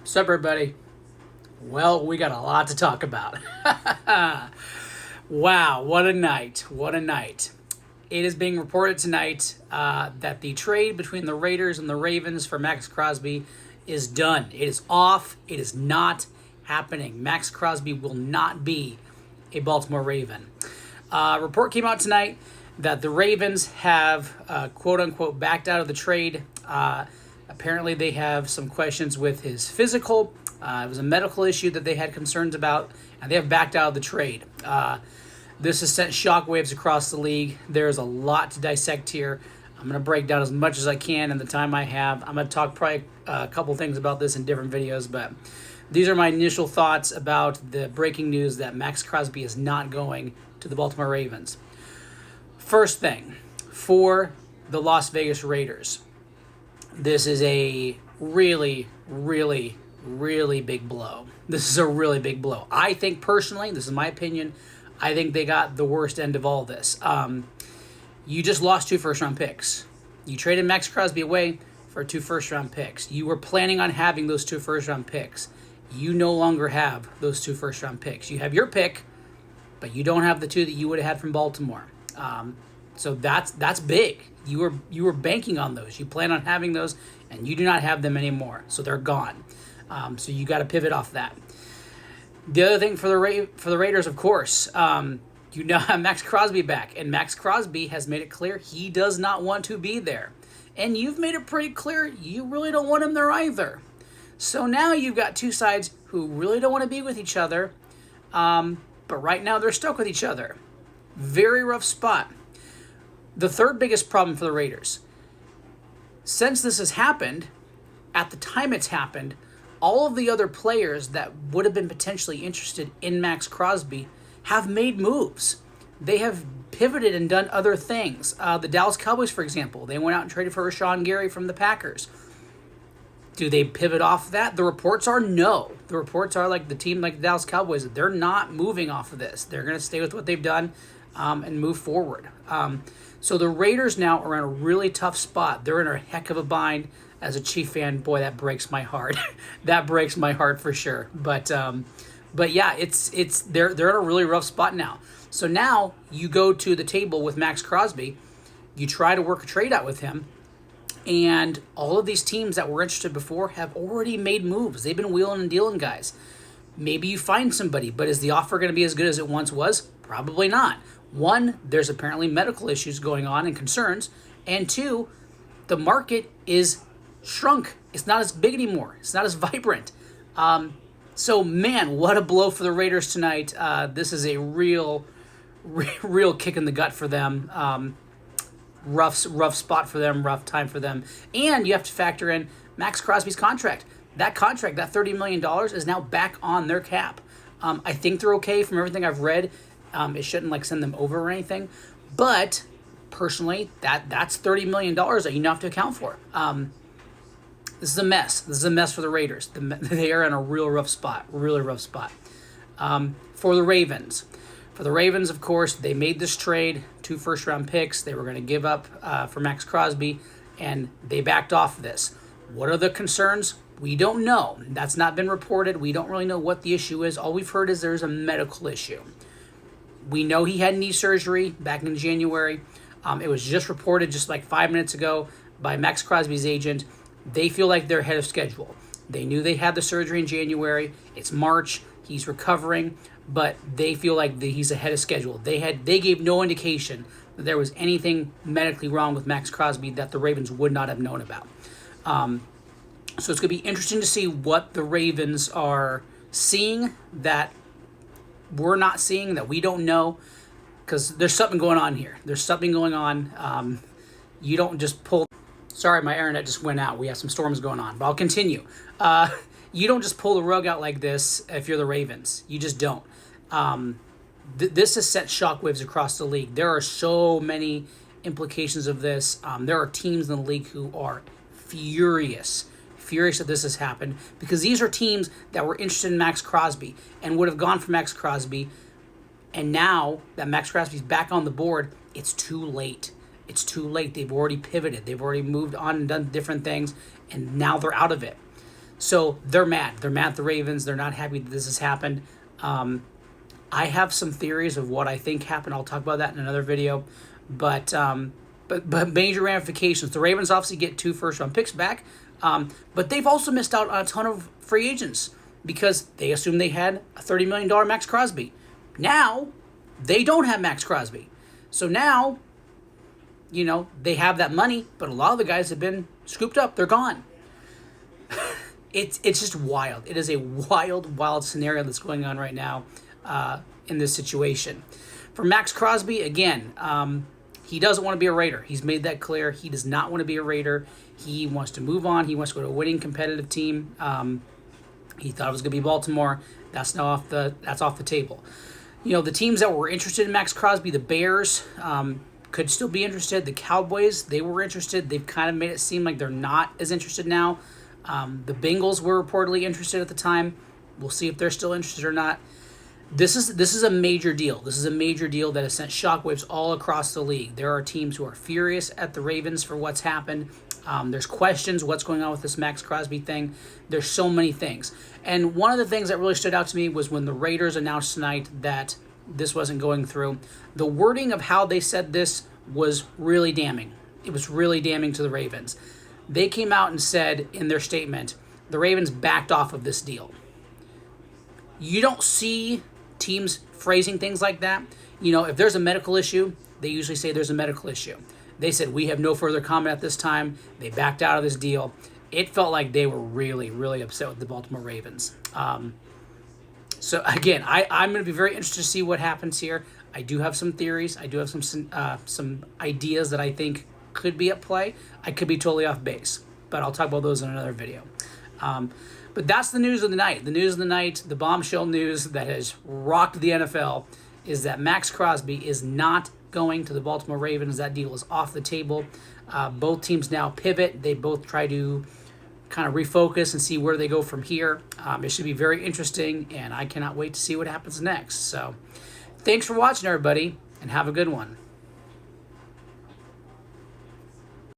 What's up, everybody? Well, we got a lot to talk about. Wow, what a night. What a night. It is being reported tonight that the trade between the Raiders and the Ravens for Maxx Crosby is done. It is off. It is not happening. Maxx Crosby will not be a Baltimore Raven. Report came out tonight that the Ravens have quote-unquote backed out of the trade. Apparently, they have some questions with his physical. It was a medical issue that they had concerns about, and they have backed out of the trade. This has sent shockwaves across the league. There's a lot to dissect here. I'm going to break down as much as I can in the time I have. I'm going to talk probably a couple things about this in different videos, but these are my initial thoughts about the breaking news that Maxx Crosby is not going to the Baltimore Ravens. First thing, for the Las Vegas Raiders, this is a really, really, really big blow. This is a really big blow. I think personally, this is my opinion, I think they got the worst end of all this. You just lost 2 first-round picks. You traded Maxx Crosby away for 2 first-round picks. You were planning on having those 2 first-round picks. You no longer have those 2 first-round picks. You have your pick, but you don't have the 2 that you would have had from Baltimore. So that's big. You were banking on those. You plan on having those, and you do not have them anymore. So they're gone. So you got to pivot off that. The other thing for the Raiders, of course, you now have Maxx Crosby back, and Maxx Crosby has made it clear he does not want to be there. And you've made it pretty clear you really don't want him there either. So now you've got 2 sides who really don't want to be with each other, but right now they're stuck with each other. Very rough spot. The third biggest problem for the Raiders, since this has happened, at the time it's happened, all of the other players that would have been potentially interested in Maxx Crosby have made moves. They have pivoted and done other things. The Dallas Cowboys, for example, they went out and traded for Rashawn Gary from the Packers. Do they pivot off that? The reports are no. The reports are like the team like the Dallas Cowboys, they're not moving off of this. They're going to stay with what they've done and move forward. So the Raiders now are in a really tough spot. They're in a heck of a bind. As a Chief fan, boy, that breaks my heart. That breaks my heart for sure. But yeah, they're in a really rough spot now. So now you go to the table with Maxx Crosby. You try to work a trade out with him. And all of these teams that were interested before have already made moves. They've been wheeling and dealing guys. Maybe you find somebody, but is the offer going to be as good as it once was? Probably not. 1, there's apparently medical issues going on and concerns. And 2, the market is shrunk. It's not as big anymore. It's not as vibrant. So, man, what a blow for the Raiders tonight. This is a real kick in the gut for them. Rough spot for them, rough time for them. And you have to factor in Maxx Crosby's contract. That contract, that $30 million, is now back on their cap. I think they're okay from everything I've read. It shouldn't send them over or anything. But personally, that's $30 million that you now have to account for. This is a mess. This is a mess for the Raiders. They are in a real rough spot. Really rough spot. For the Ravens. For the Ravens, of course, they made this trade, 2 first-round picks. They were going to give up for Maxx Crosby, and they backed off this. What are the concerns? We don't know. That's not been reported. We don't really know what the issue is. All we've heard is there's a medical issue. We know he had knee surgery back in January. It was just reported just like 5 minutes ago by Maxx Crosby's agent. They feel like they're ahead of schedule. They knew they had the surgery in January. It's March. He's recovering, but they feel like he's ahead of schedule. They gave no indication that there was anything medically wrong with Maxx Crosby that the Ravens would not have known about. So it's going to be interesting to see what the Ravens are seeing that we're not seeing, that we don't know, because there's something going on here. There's something going on. You don't just pull... Sorry, my internet just went out. We have some storms going on, but I'll continue. You don't just pull the rug out like this if you're the Ravens. You just don't. This has set shockwaves across the league. There are so many implications of this. There are teams in the league who are furious that this has happened, because these are teams that were interested in Maxx Crosby and would have gone for Maxx Crosby. And now that Maxx Crosby's back on the board, it's too late. It's too late. They've already pivoted. They've already moved on and done different things, and now they're out of it. So they're mad. They're mad at the Ravens. They're not happy that this has happened. I have some theories of what I think happened. I'll talk about that in another video. But major ramifications. The Ravens obviously get 2 first-round picks back, but they've also missed out on a ton of free agents because they assumed they had a $30 million Maxx Crosby. Now, they don't have Maxx Crosby. So now, they have that money, but a lot of the guys have been scooped up. They're gone. It's just wild. It is a wild scenario that's going on right now in this situation. For Maxx Crosby, again, he doesn't want to be a Raider. He's made that clear. He does not want to be a Raider. He wants to move on. He wants to go to a winning competitive team. He thought it was going to be Baltimore. That's off the table. The teams that were interested in Maxx Crosby, the Bears, could still be interested. The Cowboys, they were interested. They've kind of made it seem like they're not as interested now. The Bengals were reportedly interested at the time. We'll see if they're still interested or not. This is a major deal. This is a major deal that has sent shockwaves all across the league. There are teams who are furious at the Ravens for what's happened. There's questions, what's going on with this Maxx Crosby thing. There's so many things. And one of the things that really stood out to me was when the Raiders announced tonight that this wasn't going through. The wording of how they said this was really damning. It was really damning to the Ravens. They came out and said in their statement, the Ravens backed off of this deal. You don't see teams phrasing things like that. If there's a medical issue, they usually say there's a medical issue. They said, we have no further comment at this time. They backed out of this deal. It felt like they were really, really upset with the Baltimore Ravens. So, again, I'm going to be very interested to see what happens here. I do have some theories. I do have some ideas that I think could be at play. I could be totally off base, but I'll talk about those in another video. But that's the news of the night. The news of the night, the bombshell news that has rocked the NFL is that Maxx Crosby is not going to the Baltimore Ravens. That deal is off the table. Both teams now pivot. They both try to kind of refocus and see where they go from here. It should be very interesting, and I cannot wait to see what happens next. So thanks for watching, everybody, and have a good one.